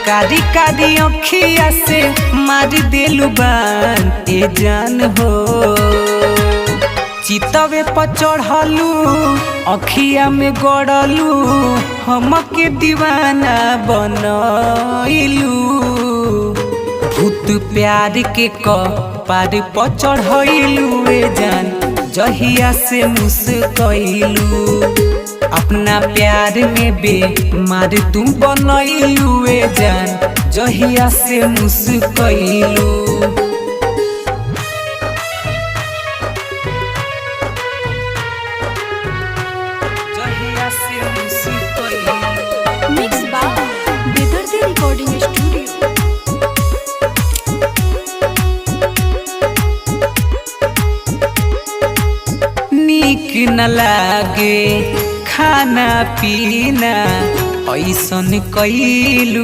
कारी कारी अखिया से मार देलू बान ए जान हो। चितवे पर चढ़लू अखिया में गड़लू हमके दीवाना बनैलू। भूत प्यार के कपार पर चढ़लू ए जान जहिया से मुस्कैलू। अपना प्यार में बेमार तू बनैलू ए जान जहिया से मुस्कैलू। मिक्स बाय बेदर्दी रिकॉर्डिंग स्टूडियो। नीक न लागे खाना पीना ऐसन कैलू।